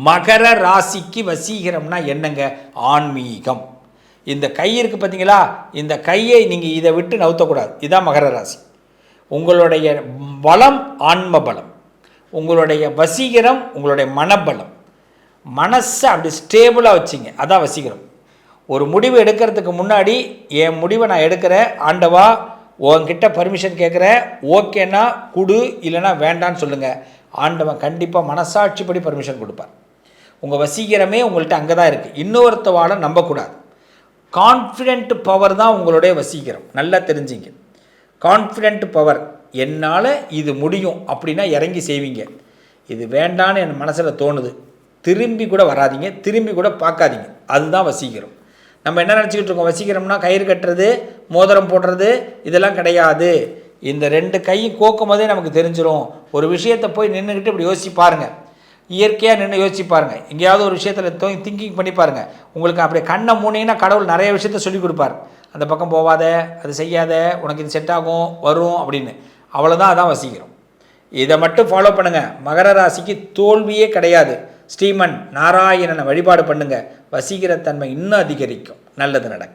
மகர ராசிக்கு வசீகரம்னா என்னங்க? ஆன்மீகம். இந்த கை இருக்குது பார்த்தீங்களா, இந்த கையை நீங்கள் இதை விட்டு நவுத்தக்கூடாது. இதுதான் மகர ராசி. உங்களுடைய பலம் ஆன்ம பலம், உங்களுடைய வசீகரம் உங்களுடைய மனபலம். மனசை அப்படி ஸ்டேபிளாக வச்சிங்க, அதான் வசீகரம். ஒரு முடிவு எடுக்கிறதுக்கு முன்னாடி என் முடிவை நான் எடுக்கிறேன், ஆண்டவா உங்ககிட்ட பர்மிஷன் கேட்குறேன், ஓகேன்னா கொடு, இல்லைனா வேண்டான்னு சொல்லுங்கள். ஆண்டவன் கண்டிப்பாக மனசாட்சிப்படி பர்மிஷன் கொடுப்பார். உங்கள் வசீகரமே உங்கள்கிட்ட அங்கே தான் இருக்குது. இன்னொருத்தவாட நம்பக்கூடாது. கான்ஃபிடென்ட் பவர் தான் உங்களுடைய வசீகரம். நல்லா தெரிஞ்சிங்க. கான்ஃபிடென்ட் பவர், என்னால் இது முடியும் அப்படின்னா இறங்கி செய்வீங்க. இது வேண்டான்னு என் மனசில் தோணுது, திரும்பி கூட வராதிங்க, திரும்பி கூட பார்க்காதீங்க. அதுதான் வசீகரம். நம்ம என்ன நினச்சிக்கிட்டு இருக்கோம்? வசீகரம்னா கயிறு கட்டுறது, மோதிரம் போடுறது, இதெல்லாம் கிடையாது. இந்த ரெண்டு கையும் கோக்கும் போதே நமக்கு தெரிஞ்சிடும். ஒரு விஷயத்தை போய் நின்றுக்கிட்டு இப்படி யோசிச்சு பாருங்கள். இயற்கையாக நின்று யோசிச்சு பாருங்கள். எங்கேயாவது ஒரு விஷயத்தில் திங்கிங் பண்ணி பாருங்கள். உங்களுக்கு அப்படியே கண்ணை மூணிங்கன்னா கடவுள் நிறைய விஷயத்த சொல்லிக் கொடுப்பார். அந்த பக்கம் போகாத, அது செய்யாத, உனக்கு இது செட் ஆகும், வரும் அப்படின்னு. அவ்வளோதான், அதான் வசீகரம். இதை மட்டும் ஃபாலோ பண்ணுங்கள். மகர ராசிக்கு தோல்வியே கிடையாது. ஸ்ரீமன் நாராயணனை வழிபாடு பண்ணுங்கள். வசீகரத்தன்மை இன்னும் அதிகரிக்கும். நல்லது நடக்கும்.